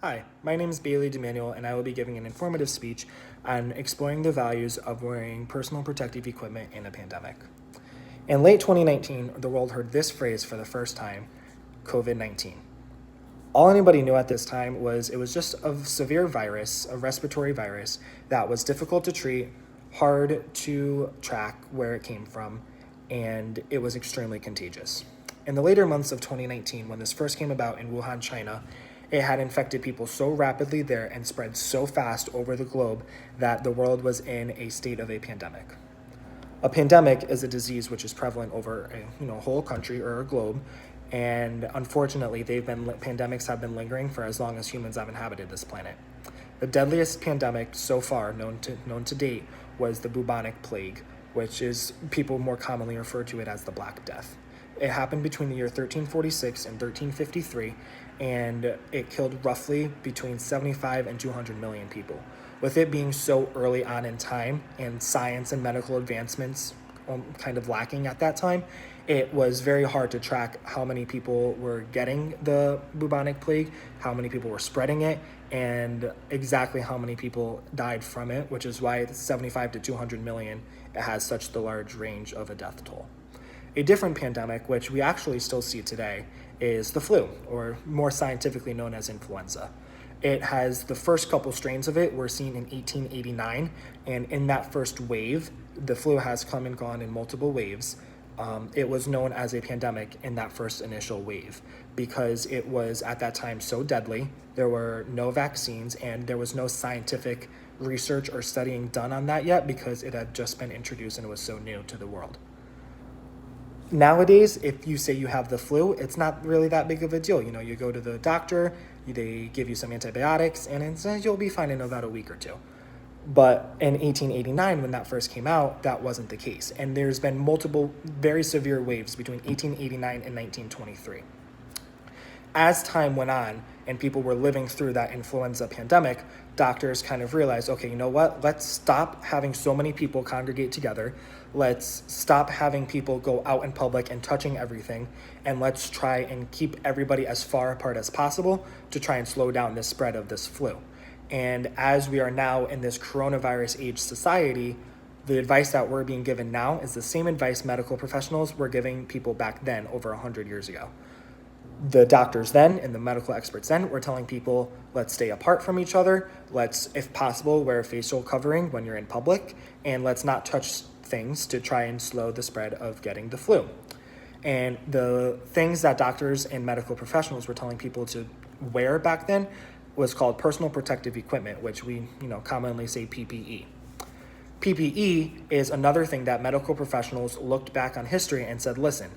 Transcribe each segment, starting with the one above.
Hi, my name is Bailey DeManuel, and I will be giving an informative speech on exploring the values of wearing personal protective equipment in a pandemic. In late 2019, the world heard this phrase for the first time, COVID-19. All anybody knew at this time was it was just a severe virus, a respiratory virus that was difficult to treat, hard to track where it came from, and it was extremely contagious. In the later months of 2019, when this first came about in Wuhan, China, it had infected people so rapidly there and spread so fast over the globe that the world was in a state of a pandemic. A pandemic is a disease which is prevalent over a whole country or a globe, and unfortunately, pandemics have been lingering for as long as humans have inhabited this planet. The deadliest pandemic so far known to date was the bubonic plague, which is people more commonly refer to it as the Black Death. It happened between the year 1346 and 1353, and it killed roughly between 75 and 200 million people. With it being so early on in time and science and medical advancements kind of lacking at that time, it was very hard to track how many people were getting the bubonic plague, how many people were spreading it, and exactly how many people died from it, which is why 75 to 200 million, it has such the large range of a death toll. A different pandemic, which we actually still see today, is the flu, or more scientifically known as influenza. It has the first couple strains of it were seen in 1889, and in that first wave, the flu has come and gone in multiple waves. It was known as a pandemic in that first initial wave because it was at that time so deadly. There were no vaccines and there was no scientific research or studying done on that yet because it had just been introduced and it was so new to the world. Nowadays, if you say you have the flu, it's not really that big of a deal. You go to the doctor, they give you some antibiotics, and you'll be fine in about a week or two. But in 1889, when that first came out, that wasn't the case. And there's been multiple very severe waves between 1889 and 1923. As time went on and people were living through that influenza pandemic, doctors kind of realized, okay, you know what? Let's stop having so many people congregate together. Let's stop having people go out in public and touching everything. And let's try and keep everybody as far apart as possible to try and slow down the spread of this flu. And as we are now in this coronavirus age society, the advice that we're being given now is the same advice medical professionals were giving people back then over 100 years ago. The doctors then and the medical experts then were telling people, let's stay apart from each other. Let's, if possible, wear a facial covering when you're in public, and let's not touch things to try and slow the spread of getting the flu. And the things that doctors and medical professionals were telling people to wear back then was called personal protective equipment, which we commonly say PPE. PPE is another thing that medical professionals looked back on history and said, listen,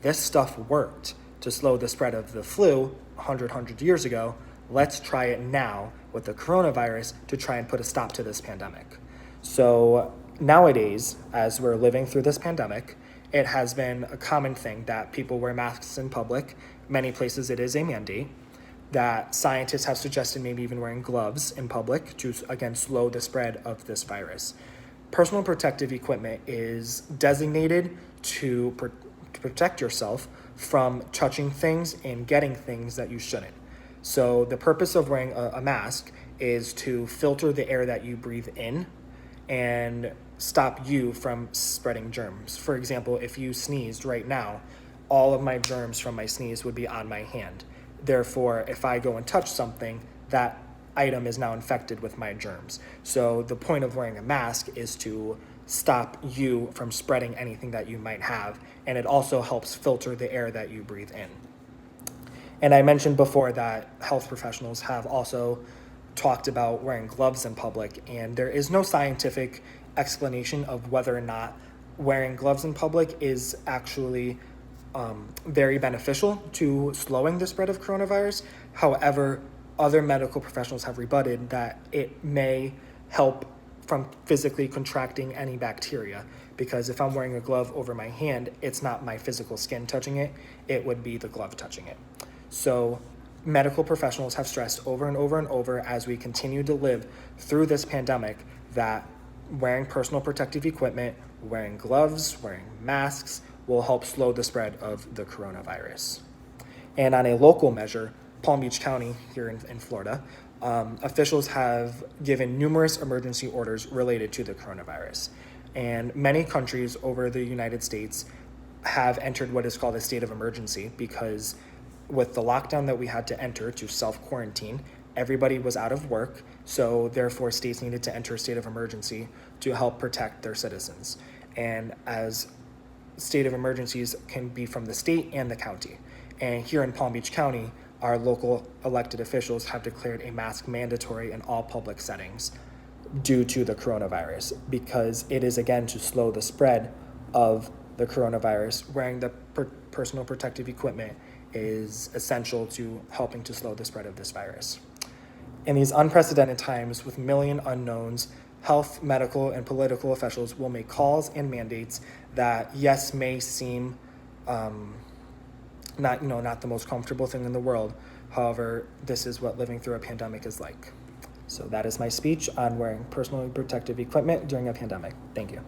this stuff worked to slow the spread of the flu 100 years ago. Let's try it now with the coronavirus to try and put a stop to this pandemic. So nowadays, as we're living through this pandemic, it has been a common thing that people wear masks in public. Many places it is a mandate. That scientists have suggested maybe even wearing gloves in public to, again, slow the spread of this virus. Personal protective equipment is designated to protect yourself from touching things and getting things that you shouldn't. So the purpose of wearing a mask is to filter the air that you breathe in and stop you from spreading germs. For example, if you sneezed right now, all of my germs from my sneeze would be on my hand. Therefore, if I go and touch something, that item is now infected with my germs. So the point of wearing a mask is to stop you from spreading anything that you might have, and it also helps filter the air that you breathe in. And I mentioned before that health professionals have also talked about wearing gloves in public, and there is no scientific explanation of whether or not wearing gloves in public is actually very beneficial to slowing the spread of coronavirus. However, other medical professionals have rebutted that it may help from physically contracting any bacteria, because if I'm wearing a glove over my hand, it's not my physical skin touching it, it would be the glove touching it. So medical professionals have stressed over and over and over as we continue to live through this pandemic that wearing personal protective equipment, wearing gloves, wearing masks will help slow the spread of the coronavirus. And on a local measure, Palm Beach County here in Florida, officials have given numerous emergency orders related to the coronavirus. And many countries over the United States have entered what is called a state of emergency because with the lockdown that we had to enter to self-quarantine, everybody was out of work, so therefore states needed to enter a state of emergency to help protect their citizens. And as state of emergencies can be from the state and the county. And here in Palm Beach County, our local elected officials have declared a mask mandatory in all public settings due to the coronavirus because it is, again, to slow the spread of the coronavirus. Wearing the personal protective equipment is essential to helping to slow the spread of this virus. In these unprecedented times with million unknowns, health, medical, and political officials will make calls and mandates that, yes, may seem not the most comfortable thing in the world. However, this is what living through a pandemic is like. So that is my speech on wearing personal protective equipment during a pandemic. Thank you.